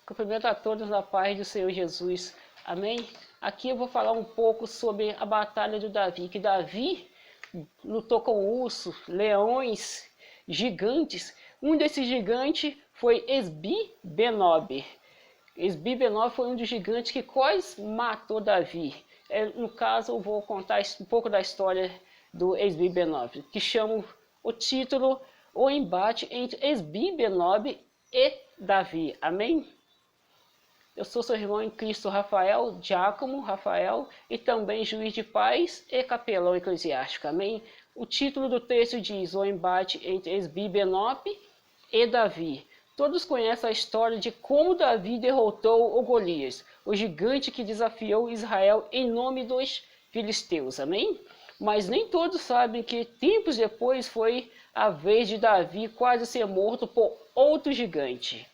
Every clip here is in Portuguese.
Cumprimento a todos na paz do Senhor Jesus. Amém? Aqui eu vou falar um pouco sobre a batalha de Davi. Que Davi lutou com ursos, leões, gigantes. Um desses gigantes foi Esbi-Benob. Esbi-Benob foi um dos gigantes que quase matou Davi. No caso, eu vou contar um pouco da história do Esbi-Benob, que chama o título O Embate entre Esbi-Benob e Davi. Amém? Eu sou seu irmão em Cristo, Rafael, diácono Rafael, e também juiz de paz e capelão eclesiástico. Amém? O título do texto diz: O embate entre Esbi-Benob e Davi. Todos conhecem a história de como Davi derrotou o Golias, o gigante que desafiou Israel em nome dos filisteus. Amém? Mas nem todos sabem que tempos depois foi a vez de Davi quase ser morto por outro gigante.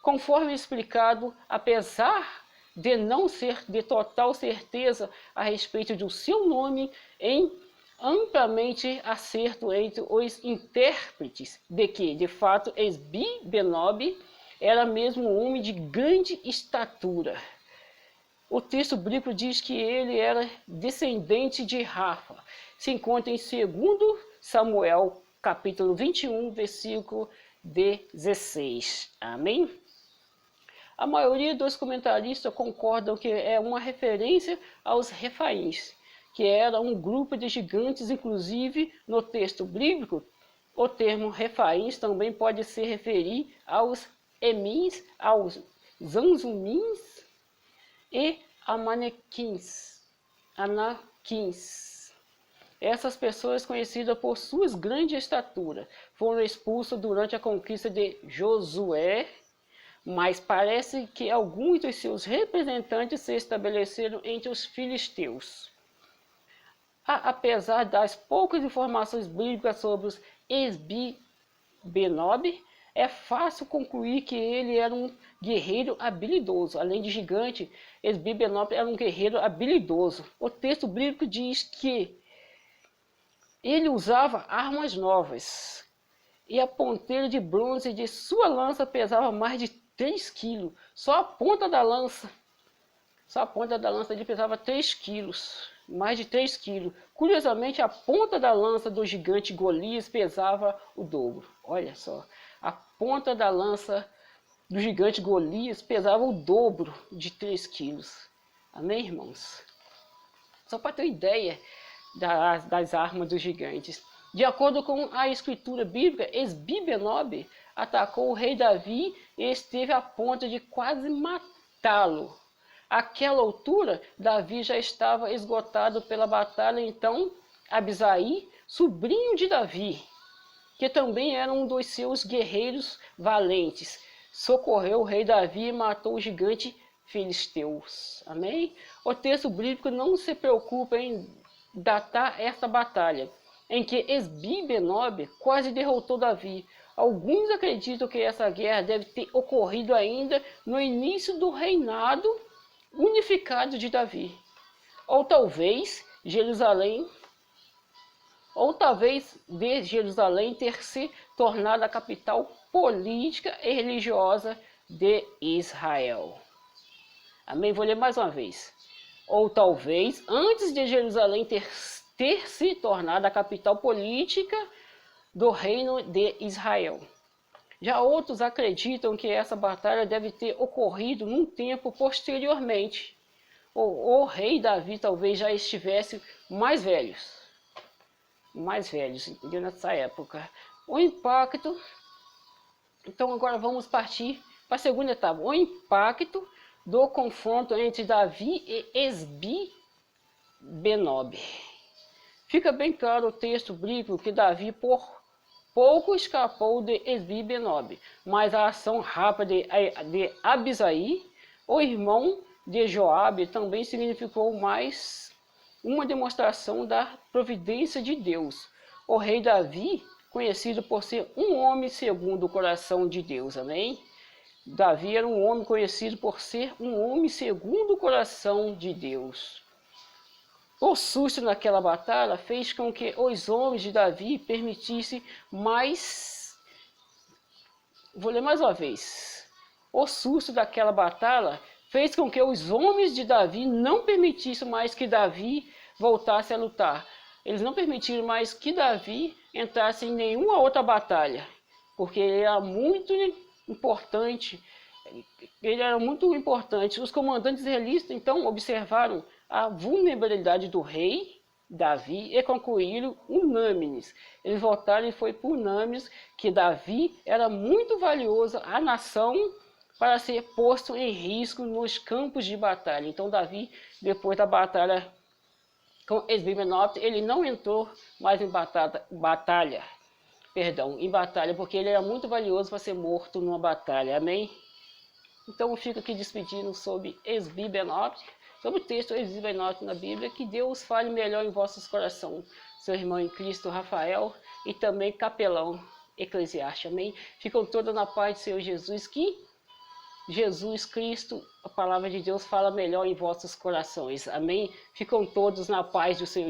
Conforme explicado, apesar de não ser de total certeza a respeito do seu nome, em amplamente acerto entre os intérpretes de que, de fato, Esbi-Benob era mesmo um homem de grande estatura. O texto bíblico diz que ele era descendente de Rafa. Se encontra em 2 Samuel, capítulo 21, versículo 16. Amém? A maioria dos comentaristas concordam que é uma referência aos Refaíns, que era um grupo de gigantes. Inclusive, no texto bíblico, o termo Refaíns também pode se referir aos Emins, aos Zanzumins e Anaquins. Essas pessoas, conhecidas por sua grande estatura, foram expulsas durante a conquista de Josué, mas parece que alguns dos seus representantes se estabeleceram entre os filisteus. Apesar das poucas informações bíblicas sobre os Esbi-Benob, é fácil concluir que ele era um guerreiro habilidoso. Além de gigante, Esbi-Benob era um guerreiro habilidoso. O texto bíblico diz que ele usava armas novas e a ponteira de bronze de sua lança pesava mais de 3 quilos. Só a ponta da lança ele pesava 3 quilos, mais de 3 quilos. Curiosamente, a ponta da lança do gigante Golias pesava o dobro. Olha só, a ponta da lança do gigante Golias pesava o dobro de 3 quilos. Amém, irmãos? Só para ter ideia das armas dos gigantes. De acordo com a escritura bíblica, Esbi-Benob atacou o rei Davi e esteve a ponto de quase matá-lo. Àquela altura, Davi já estava esgotado pela batalha. Então, Abisai, sobrinho de Davi, que também era um dos seus guerreiros valentes, socorreu o rei Davi e matou o gigante filisteus. Amém? O texto bíblico não se preocupa em datar esta batalha, em que Esbi-Benob quase derrotou Davi. Alguns acreditam que essa guerra deve ter ocorrido ainda no início do reinado unificado de Davi. Ou talvez de Jerusalém ter se tornado a capital política e religiosa de Israel. Amém? Vou ler mais uma vez. Ou talvez antes de Jerusalém ter se tornado a capital política do reino de Israel. Já outros acreditam que essa batalha deve ter ocorrido num tempo posteriormente. O rei Davi talvez já estivesse mais velhos, entendeu? Nessa época. O impacto. Então agora vamos partir para a segunda etapa. O impacto do confronto entre Davi e Esbi-Benob. Fica bem claro o texto bíblico que Davi por pouco escapou de Esbi-Benob, mas a ação rápida de Abisai, o irmão de Joabe, também significou mais uma demonstração da providência de Deus. O rei Davi, conhecido por ser um homem segundo o coração de Deus, amém? Davi era um homem conhecido por ser um homem segundo o coração de Deus. O susto naquela batalha fez com que os homens de Davi permitissem mais... Vou ler mais uma vez. o susto daquela batalha fez com que os homens de Davi não permitissem mais que Davi voltasse a lutar. Eles não permitiram mais que Davi entrasse em nenhuma outra batalha, porque ele era muito importante. Os comandantes israelitas então observaram a vulnerabilidade do rei Davi e concluíram unânimes. Eles votaram e foi por unânimes que Davi era muito valioso à nação para ser posto em risco nos campos de batalha. Então Davi, depois da batalha com Esbi-Benob, ele não entrou mais em batalha, porque ele era muito valioso para ser morto numa batalha. Amém? Então eu fico aqui despedindo sobre Esbi-Benob, sobre o texto Esbi-Benob na Bíblia. Que Deus fale melhor em vossos corações. Seu irmão em Cristo, Rafael, e também capelão eclesiástico. Amém? Ficam todos na paz do Senhor Jesus, que Jesus Cristo, a palavra de Deus, fala melhor em vossos corações. Amém? Ficam todos na paz do Senhor Jesus.